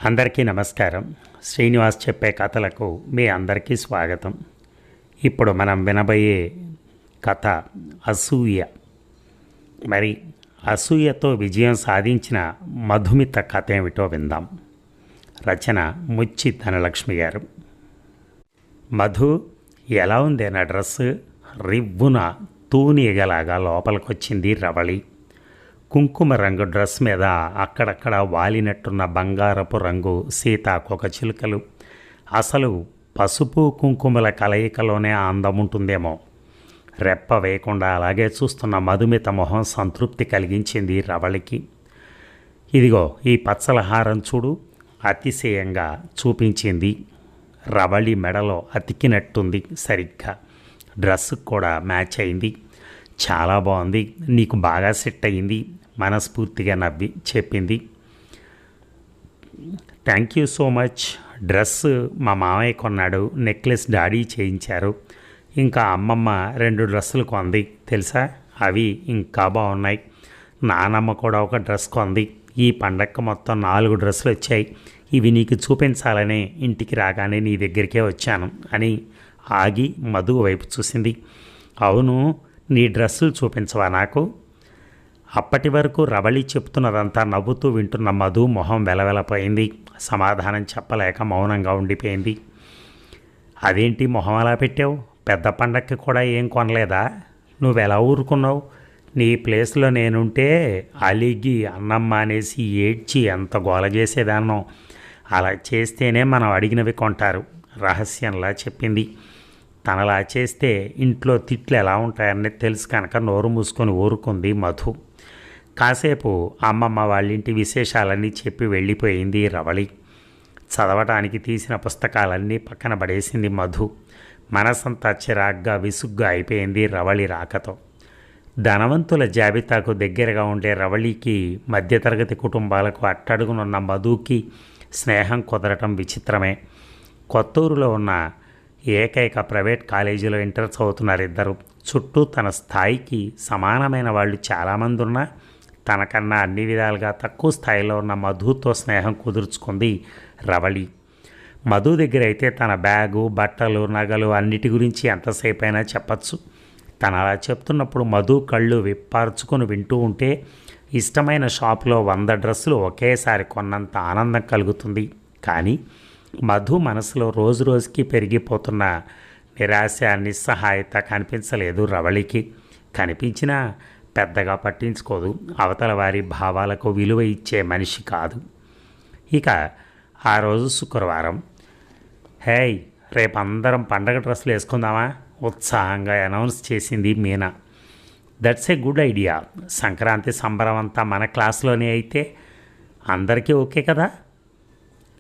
అందరికీ నమస్కారం. శ్రీనివాస్ చెప్పే కథలకు మీ అందరికీ స్వాగతం. ఇప్పుడు మనం వినబోయే కథ అసూయ. మరి అసూయతో విజయం సాధించిన మధుమిత కథ ఏమిటో విందాం. రచన ముచ్చి ధనలక్ష్మి గారు. మధు, ఎలా ఉంది నా డ్రెస్సు? రివ్వున తూనీగలాగా లోపలికొచ్చింది రవళి. కుంకుమ రంగు డ్రెస్ మీద అక్కడక్కడ వాలినట్టున్న బంగారపు రంగు సీతాకోక చిలుకలు. అసలు పసుపు కుంకుమల కలయికలోనే అందముంటుందేమో. రెప్ప వేయకుండా అలాగే చూస్తున్న మధుమిత మొహం సంతృప్తి కలిగించింది రవళికి. ఇదిగో ఈ పచ్చలహారం చూడు, అతిశయంగా చూపించింది. రవళి మెడలో అతికినట్టుంది సరిగ్గా. డ్రెస్ కూడా మ్యాచ్ అయింది. చాలా బాగుంది, నీకు బాగా సెట్ అయింది, మనస్ఫూర్తిగా నవ్వి చెప్పింది. Thank you so much. Dress మా మామయ్య కొన్నాడు, నెక్లెస్ డాడీ చేయించారు, ఇంకా అమ్మమ్మ 2 డ్రెస్సులు కొంది తెలుసా, అవి ఇంకా బాగున్నాయి. నానమ్మ కూడా ఒక డ్రెస్ కొంది. ఈ పండగకు మొత్తం 4 డ్రెస్సులు వచ్చాయి. ఇవి నీకు చూపించాలనే ఇంటికి రాగానే నీ దగ్గరికే వచ్చాను అని ఆగి మధు వైపు చూసింది. అవును, నీ డ్రెస్సులు చూపించవా నాకు? అప్పటి వరకు రవళి చెప్తున్నదంతా నవ్వుతూ వింటున్న మధు మొహం వెలవెలపోయింది. సమాధానం చెప్పలేక మౌనంగా ఉండిపోయింది. అదేంటి మొహం అలా పెట్టావు? పెద్ద పండక్కి కూడా ఏం కొనలేదా? నువ్వెలా ఊరుకున్నావు? నీ ప్లేస్లో నేనుంటే అలిగి అన్నం మానేసి ఏడ్చి ఎంత గోల చేసేదాన్నో. అలా చేస్తేనే మనం అడిగినవి కొంటారు, రహస్యంలా చెప్పింది. తనలా చేస్తే ఇంట్లో తిట్లు ఎలా ఉంటాయని తెలుసు కనుక నోరు మూసుకొని ఊరుకుంది మధు. కాసేపు అమ్మమ్మ వాళ్ళింటి విశేషాలన్నీ చెప్పి వెళ్ళిపోయింది రవళి. చదవటానికి తీసిన పుస్తకాలన్నీ పక్కన పడేసింది మధు. మనసంతా చిరాగ్గా విసుగ్గా అయిపోయింది రవళి రాకతో. ధనవంతుల జాబితాకు దగ్గరగా ఉండే రవళికి మధ్యతరగతి కుటుంబాలకు అట్టడుగునున్న మధుకి స్నేహం కుదరటం విచిత్రమే. కొత్తూరులో ఉన్న ఏకైక ప్రైవేట్ కాలేజీలో ఇంటర్ చదువుతున్నారు ఇద్దరు. చుట్టూ తన స్థాయికి సమానమైన వాళ్ళు చాలామంది ఉన్నా తనకన్నా అన్ని విధాలుగా తక్కువ స్థాయిలో ఉన్న మధుతో స్నేహం కుదుర్చుకుంది రవళి. మధు దగ్గర అయితే తన బ్యాగు, బట్టలు, నగలు అన్నిటి గురించి ఎంతసేపు అయినా చెప్పచ్చు. తను అలా చెప్తున్నప్పుడు మధు కళ్ళు విప్పార్చుకొని వింటూ ఉంటే ఇష్టమైన షాపులో 100 డ్రెస్సులు ఒకేసారి కొన్నంత ఆనందం కలుగుతుంది. కానీ మధు మనసులో రోజు రోజుకి పెరిగిపోతున్న నిరాశ, నిస్సహాయత కనిపించలేదు రవళికి. కనిపించినా పెద్దగా పట్టించుకోదు. అవతల వారి భావాలకు విలువ ఇచ్చే మనిషి కాదు. ఇక ఆ రోజు శుక్రవారం. హేయ్, రేపు అందరం పండగ డ్రెస్సులు వేసుకుందామా? ఉత్సాహంగా అనౌన్స్ చేసింది Meena. That's a good idea. Sankranti సంబరం అంతా మన క్లాస్లోనే అయితే అందరికీ ఓకే కదా?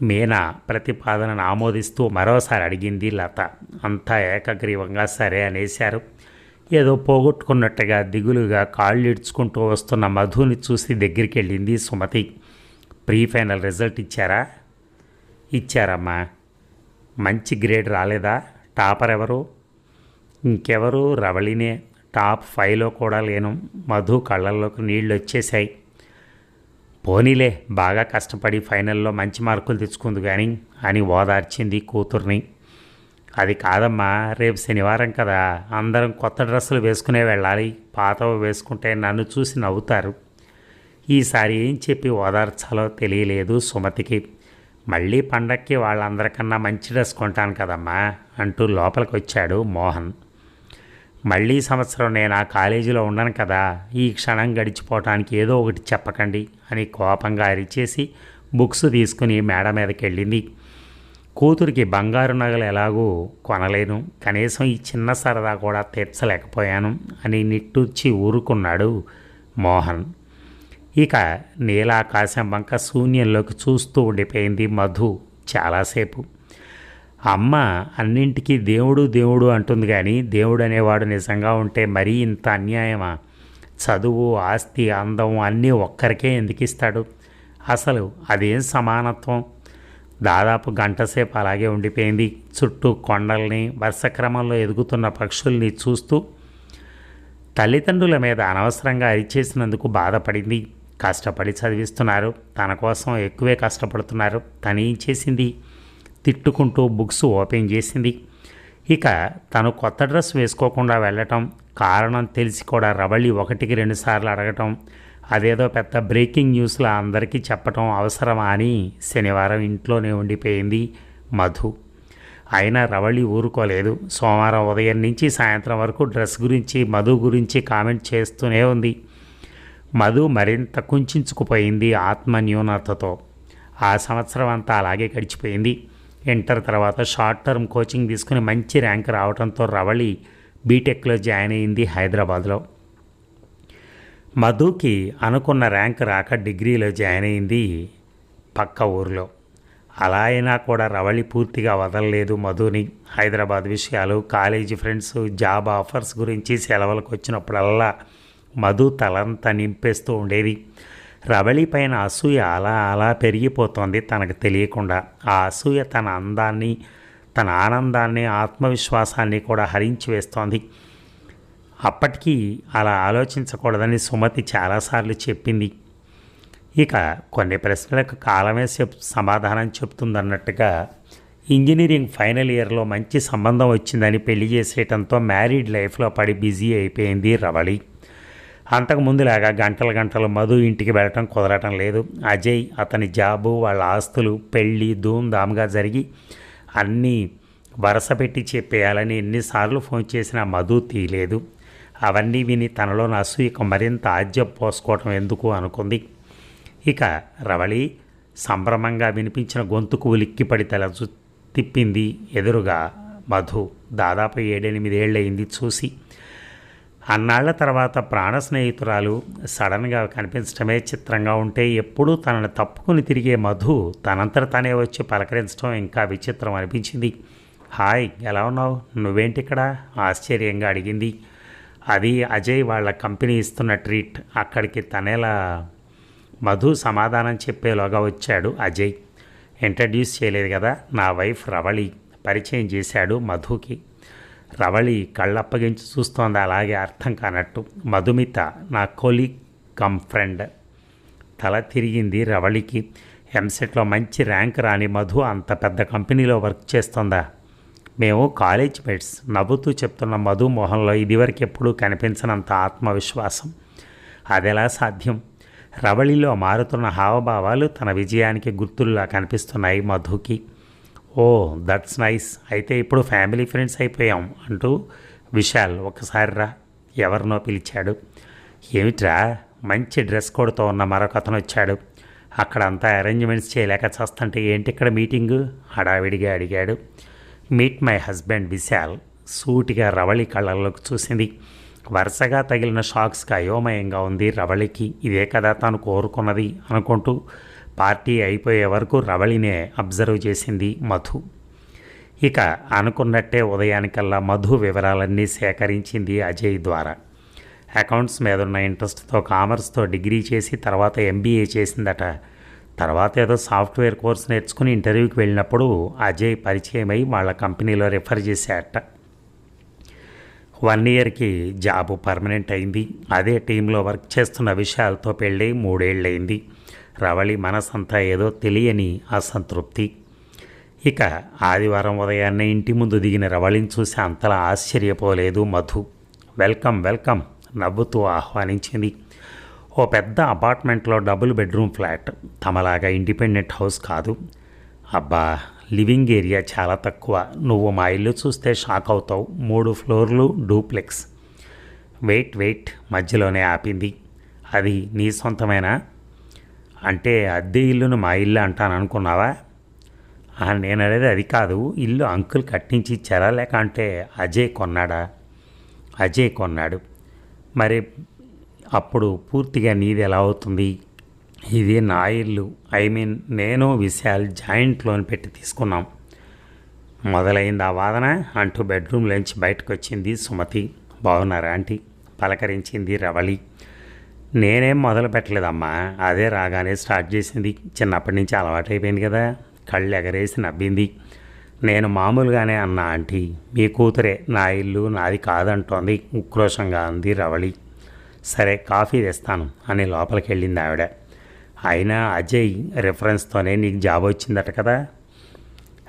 మీనా ప్రతిపాదనను ఆమోదిస్తూ మరోసారి అడిగింది లత. అంతా ఏకగ్రీవంగా సరే అనేశారు. ఏదో పోగొట్టుకున్నట్టుగా దిగులుగా కాళ్ళు ఇడ్చుకుంటూ వస్తున్న మధుని చూసి దగ్గరికి వెళ్ళింది సుమతి. ప్రీ ఫైనల్ రిజల్ట్ ఇచ్చారా? ఇచ్చారమ్మా. మంచి గ్రేడ్ రాలేదా? టాపర్ ఎవరు? ఇంకెవరు, రవళినే. టాప్ 5లో కూడా లేను. మధు కళ్ళల్లోకి నీళ్ళు వచ్చేశాయి. పోనీలే, బాగా కష్టపడి ఫైనల్లో మంచి మార్కులు తెచ్చుకుంది కానీ అని ఓదార్చింది కూతుర్ని. అది కాదమ్మా, రేపు శనివారం కదా, అందరం కొత్త డ్రెస్సులు వేసుకునే వెళ్ళాలి. పాతవి వేసుకుంటే నన్ను చూసి నవ్వుతారు. ఈసారి ఏం చెప్పి ఓదార్చాలో తెలియలేదు సుమతికి. మళ్ళీ పండక్కి వాళ్ళందరికన్నా మంచి డ్రెస్ కొంటాను కదమ్మా అంటూ లోపలికి వచ్చాడు మోహన్. మళ్ళీ సంవత్సరం నేను ఆ కాలేజీలో ఉండను కదా, ఈ క్షణం గడిచిపోవటానికి ఏదో ఒకటి చెప్పకండి అని కోపంగా అరిచేసి బుక్స్ తీసుకుని మేడ మీదకి వెళ్ళింది. కూతురికి బంగారు నగలు ఎలాగూ కొనలేను, కనీసం ఈ చిన్న సరదా కూడా తీర్చలేకపోయాను అని నిట్టూర్చి ఊరుకున్నాడు మోహన్. ఇక నీలాకాశం వంక శూన్యంలోకి చూస్తూ ఉండిపోయింది మధు చాలాసేపు. అమ్మ అన్నింటికీ దేవుడు దేవుడు అంటుంది కానీ దేవుడు అనేవాడు నిజంగా ఉంటే మరీ ఇంత అన్యాయమా? చదువు, ఆస్తి, అందం అన్నీ ఒక్కరికే ఎందుకు ఇస్తాడు? అసలు అదేం సమానత్వం? దాదాపు గంటసేపు అలాగే ఉండిపోయింది. చుట్టూ కొండల్ని, వరుస క్రమంలో ఎదుగుతున్న పక్షుల్ని చూస్తూ తల్లిదండ్రుల మీద అనవసరంగా అరిచేసినందుకు బాధపడింది. కష్టపడి చదివిస్తున్నారు, తన కోసం ఎక్కువే కష్టపడుతున్నారు. తను ఏం చేసింది? తిట్టుకుంటూ బుక్స్ ఓపెన్ చేసింది. ఇక తను కొత్త డ్రెస్ వేసుకోకుండా వెళ్ళటం, కారణం తెలిసి కూడా రవళి 1-2 సార్లు అడగటం, అదేదో పెద్ద బ్రేకింగ్ న్యూస్లా అందరికీ చెప్పటం అవసరమా అని శనివారం ఇంట్లోనే ఉండిపోయింది మధు. అయినా రవళి ఊరుకోలేదు. సోమవారం ఉదయం నుంచి సాయంత్రం వరకు డ్రెస్ గురించి, మధు గురించి కామెంట్ చేస్తూనే ఉంది. మధు మరింత కుంచుకుపోయింది ఆత్మన్యూనతతో. ఆ సంవత్సరం అంతా అలాగే గడిచిపోయింది. ఇంటర్ తర్వాత షార్ట్ టర్మ్ కోచింగ్ తీసుకుని మంచి ర్యాంక్ రావడంతో రవళి బీటెక్లో జాయిన్ అయింది హైదరాబాద్లో. మధుకి అనుకున్న ర్యాంక్ రాక డిగ్రీలో జాయిన్ అయింది పక్క ఊరిలో. అలా అయినా కూడా రవళి పూర్తిగా వదలలేదు మధుని. హైదరాబాద్ విషయాలు, కాలేజీ ఫ్రెండ్స్, జాబ్ ఆఫర్స్ గురించి సెలవులకు వచ్చినప్పుడల్లా మధు తలంతా నింపేస్తూ ఉండేది. రవళి పైన అసూయ అలా అలా పెరిగిపోతోంది తనకు తెలియకుండా. ఆ అసూయ తన అందాన్ని, తన ఆనందాన్ని, ఆత్మవిశ్వాసాన్ని కూడా హరించి వేస్తోంది. అప్పటికీ అలా ఆలోచించకూడదని సుమతి చాలాసార్లు చెప్పింది. ఇక కొన్ని ప్రశ్నలకు కాలమే సమాధానం చెప్తుందన్నట్టుగా ఇంజనీరింగ్ ఫైనల్ ఇయర్లో మంచి సంబంధం వచ్చిందని పెళ్లి చేసేయటంతో మ్యారీడ్ లైఫ్లో పడి బిజీ అయిపోయింది రవళి. అంతకుముందులాగా గంటలు మధు ఇంటికి వెళ్ళటం కుదరటం లేదు. అజయ్, అతని జాబు, వాళ్ళ ఆస్తులు, పెళ్ళి ధూమ్ధామ్గా జరిగి అన్నీ వరుస పెట్టి చెప్పేయాలని ఎన్నిసార్లు ఫోన్ చేసినా మధు తీయలేదు. అవన్నీ విని తనలోని అసూయకు మరింత ఆజ్యం పోసుకోవటం ఎందుకు అనుకుంది. ఇక రవళి సంభ్రమంగా వినిపించిన గొంతుకు ఉలిక్కిపడి తల తిప్పింది. ఎదురుగా మధు. దాదాపు 7-8 ఏళ్ళయింది చూసి. అన్నాళ్ల తర్వాత ప్రాణ స్నేహితురాలు సడన్గా కనిపించడమే చిత్రంగా ఉంటే, ఎప్పుడూ తనను తప్పుకుని తిరిగే మధు తనంతట తనే వచ్చి పలకరించడం ఇంకా విచిత్రం అనిపించింది. హాయ్, ఎలా ఉన్నావు? నువ్వేంటి ఇక్కడ? ఆశ్చర్యంగా అడిగింది. అది అజయ్ వాళ్ళ కంపెనీ ఇస్తున్న ట్రీట్. అక్కడికి తనేలా మధు సమాధానం చెప్పేలోగా వచ్చాడు అజయ్. ఇంట్రడ్యూస్ చేయలేదు కదా, నా వైఫ్ రవళి పరిచయం చేశాడు మధుకి. రవళి కళ్ళప్పగించి చూస్తోంది అలాగే అర్థం కానట్టు. మధుమిత, నా కొలీగ్ కమ్ ఫ్రెండ్. తల తిరిగింది రవళికి. ఎంసెట్లో మంచి ర్యాంక్ రాని మధు అంత పెద్ద కంపెనీలో వర్క్ చేస్తోందా? మేము కాలేజ్ మేట్స్. నవ్వుతూ చెప్తున్న మధు మొహంలో ఇదివరకు ఎప్పుడూ కనిపించనంత ఆత్మవిశ్వాసం. అదెలా సాధ్యం? రవళిలో మారుతున్న హావభావాలు తన విజయానికి గుర్తుల్లా కనిపిస్తున్నాయి మధుకి. ఓ, దట్స్ నైస్. అయితే ఇప్పుడు ఫ్యామిలీ ఫ్రెండ్స్ అయిపోయాం అంటూ విశాల్ ఒకసారి రా ఎవరినో పిలిచాడు. ఏమిట్రా? మంచి డ్రెస్ కోడ్తో ఉన్న మరొక అతను వచ్చాడు. అక్కడంతా అరేంజ్మెంట్స్ చేయలేక చేస్తుంటే ఏంటి ఇక్కడ మీటింగు? హడావిడిగా అడిగాడు. Meet my husband Vishal. సూటిగా రవళి కళ్ళల్లోకి చూసింది. వరుసగా తగిలిన షాక్స్కి అయోమయంగా ఉంది రవళికి. ఇదే కదా తాను కోరుకున్నది అనుకుంటూ పార్టీ అయిపోయే వరకు రవళినే అబ్జర్వ్ చేసింది మధు. ఇక అనుకున్నట్టే ఉదయానికల్లా మధు వివరాలన్నీ సేకరించింది అజయ్ ద్వారా. అకౌంట్స్ మీద ఉన్న ఇంట్రెస్ట్తో కామర్స్తో డిగ్రీ చేసి తర్వాత MBA చేసిందట. తర్వాత ఏదో సాఫ్ట్వేర్ కోర్స్ నేర్చుకుని ఇంటర్వ్యూకి వెళ్ళినప్పుడు అజయ్ పరిచయమై వాళ్ళ కంపెనీలో రిఫర్ చేశాడట. 1 ఇయర్కి జాబు పర్మనెంట్ అయింది. అదే టీంలో వర్క్ చేస్తున్న విషయాలతో పెళ్ళి 3 ఏళ్ళయింది. రవళి మనసంతా ఏదో తెలియని అసంతృప్తి. ఇక ఆదివారం ఉదయాన్నే ఇంటి ముందు దిగిన రవళిని చూసి అంతలా ఆశ్చర్యపోలేదు మధు. వెల్కమ్ వెల్కమ్ నవ్వుతూ ఆహ్వానించింది. ఓ పెద్ద అపార్ట్మెంట్లో డబుల్ బెడ్రూమ్ ఫ్లాట్. తమలాగా ఇండిపెండెంట్ హౌస్ కాదు. అబ్బా, లివింగ్ ఏరియా చాలా తక్కువ. నువ్వు మా ఇల్లు చూస్తే షాక్ అవుతావు. 3 ఫ్లోర్లు డూప్లెక్స్. వెయిట్ మధ్యలోనే ఆపింది. అది నీ సొంతమేనా? అంటే అద్దె ఇల్లును మా ఇల్లు అంటాను అనుకున్నావా? నేను అనేది అది కాదు. ఇల్లు అంకుల్ కట్టించి ఇచ్చారా లేక అంటే అజయ్ కొన్నాడా? అజయ్ కొన్నాడు. మరి అప్పుడు పూర్తిగా నీది ఎలా అవుతుంది? ఇది నా ఇల్లు. నేను విశాల్ జాయింట్ లోన్ పెట్టి తీసుకున్నాం. మొదలైంది ఆ వాదన అంటూ బెడ్రూమ్లోంచి బయటకు వచ్చింది సుమతి. బాగున్నారా ఆంటీ? పలకరించింది రవళి. నేనేం మొదలు పెట్టలేదమ్మా, అదే రాగానే స్టార్ట్ చేసింది. చిన్నప్పటి నుంచి అలవాటైపోయింది కదా. కళ్ళు ఎగరేసి నవ్వింది. నేను మామూలుగానే అన్నా ఆంటీ, మీ కూతురే నా ఇల్లు నాది కాదంటోంది ఉక్రోషంగా అంది రవళి. సరే కాఫీ తెస్తాను అని లోపలికి వెళ్ళింది ఆవిడ. అయినా అజయ్ రిఫరెన్స్తోనే నీకు జాబ్ వచ్చిందట కదా.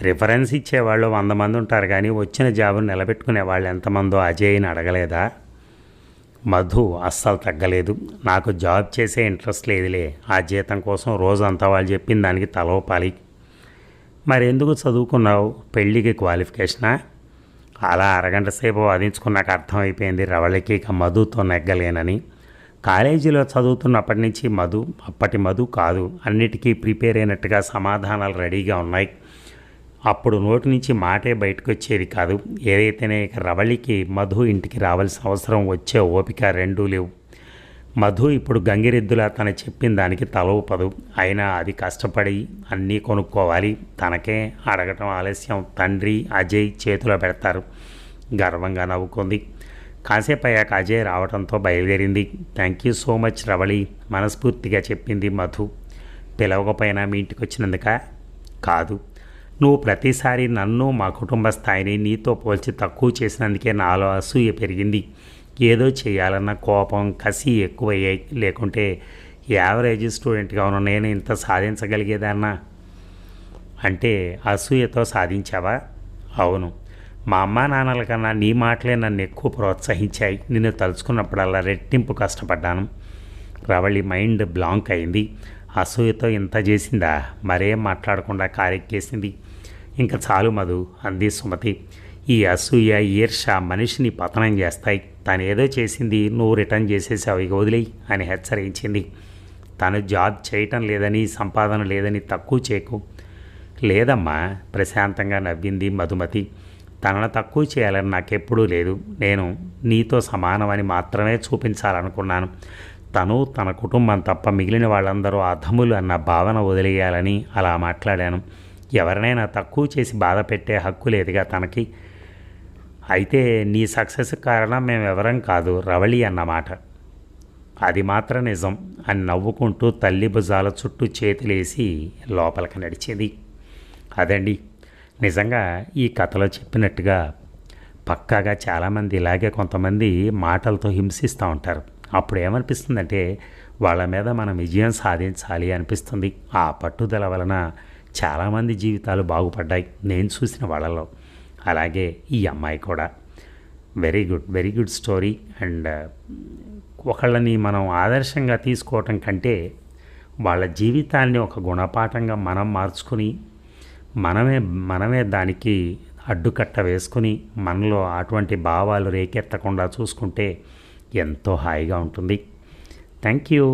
రిఫరెన్స్ ఇచ్చేవాళ్ళు 100 మంది ఉంటారు, కానీ వచ్చిన జాబును నిలబెట్టుకునే వాళ్ళు ఎంతమందో అజయ్ని అడగలేదా? మధు అస్సలు తగ్గలేదు. నాకు జాబ్ చేసే ఇంట్రెస్ట్ లేదులే, ఆ జీతం కోసం రోజంతా వాళ్ళు చెప్పిన దానికి తలవపాలి. మరెందుకు చదువుకున్నావు? పెళ్ళికి క్వాలిఫికేషనా? అలా అరగంట సేపు వాదించుకున్నాక అర్థమైపోయింది రవళికి ఇక మధుతో నెగ్గలేనని. కాలేజీలో చదువుతున్నప్పటి నుంచి మధు అప్పటి మధు కాదు, అన్నిటికీ ప్రిపేర్ అయినట్టుగా సమాధానాలు రెడీగా ఉన్నాయి. అప్పుడు నోటి నుంచి మాటే బయటకు వచ్చేది కాదు. ఏదైతేనే ఇక రవళికి మధు ఇంటికి రావాల్సిన అవసరం వచ్చే ఓపిక రెండూ లేవు. మధు ఇప్పుడు గంగిరెద్దులా తను చెప్పిన దానికి తల ఊపదు. అయినా అది కష్టపడి అన్నీ కొనుక్కోవాలి. తనకే అడగటం ఆలస్యం తండ్రి అజయ్ చేతిలో పెడతారు. గర్వంగా నవ్వుకుంది. కాసేపు అయ్యాక అజయ్ రావడంతో బయలుదేరింది. Thank you so much Ravali, మనస్ఫూర్తిగా చెప్పింది మధు. పిలవకపోయినా మీ ఇంటికి వచ్చినందుక? కాదు, నువ్వు ప్రతిసారి నన్ను మా కుటుంబ స్థాయిని నీతో పోల్చి తక్కువ చేసినందుకే నాలో అసూయ పెరిగింది. ఏదో చేయాలన్న కోపం కసి ఎక్కువయ్యాయి. లేకుంటే యావరేజ్ స్టూడెంట్గా ఉన్న నేను ఇంత సాధించగలిగేదన్నా? అంటే అసూయతో సాధించావా? అవును. మా అమ్మా నాన్నల కన్నా నీ మాటలే నన్ను ఎక్కువ ప్రోత్సహించాయి. నిన్ను తలుచుకున్నప్పుడల్లా రెట్టింపు కష్టపడ్డాను. రవళి మైండ్ బ్లాంక్ అయింది. అసూయతో ఇంత చేసిందా? మరేం మాట్లాడకుండా కారెక్కేసింది. ఇంకా చాలు మధు అంది సుమతి. ఈ అసూయ ఈర్ష మనిషిని పతనం చేస్తాయి. తను ఏదో చేసింది, నువ్వు రిటర్న్ చేసేసావు, ఇక వదిలేయి అని హెచ్చరించింది. తను జాబ్ చేయటం లేదని, సంపాదన లేదని తక్కువ చేయకు. లేదమ్మా, ప్రశాంతంగా నవ్వింది మధుమతి. తనను తక్కువ చేయాలని నాకెప్పుడూ లేదు. నేను నీతో సమానమని మాత్రమే చూపించాలనుకున్నాను. తను తన కుటుంబం తప్ప మిగిలిన వాళ్ళందరూ అధములు అన్న భావన వదిలేయాలని అలా మాట్లాడాను. ఎవరినైనా తక్కువ చేసి బాధ పెట్టే హక్కు లేదుగా తనకి. అయితే నీ సక్సెస్ కారణం మేమెవరం కాదు, రవళి అన్నమాట. అది మాత్రం నిజం అని నవ్వుకుంటూ తల్లి భుజాల చుట్టూ చేతులేసి లోపలికి నడిచింది. అదండి, నిజంగా ఈ కథలో చెప్పినట్టుగా పక్కాగా చాలామంది ఇలాగే కొంతమంది మాటలతో హింసిస్తూ ఉంటారు. అప్పుడు ఏమనిపిస్తుందంటే వాళ్ళ మీద మనం విజయం సాధించాలి అనిపిస్తుంది. ఆ పట్టుదల వలన చాలామంది జీవితాలు బాగుపడ్డాయి నేను చూసిన వాళ్ళలో. అలాగే ఈ అమ్మాయి కూడా. Very good story. అండ్ ఒకళ్ళని మనం ఆదర్శంగా తీసుకోవటం కంటే వాళ్ళ జీవితాన్ని ఒక గుణపాఠంగా మనం మార్చుకుని మనమే దానికి అడ్డుకట్ట వేసుకుని మనలో అటువంటి భావాలు రేకెత్తకుండా చూసుకుంటే ఎంతో హాయిగా ఉంటుంది. Thank you.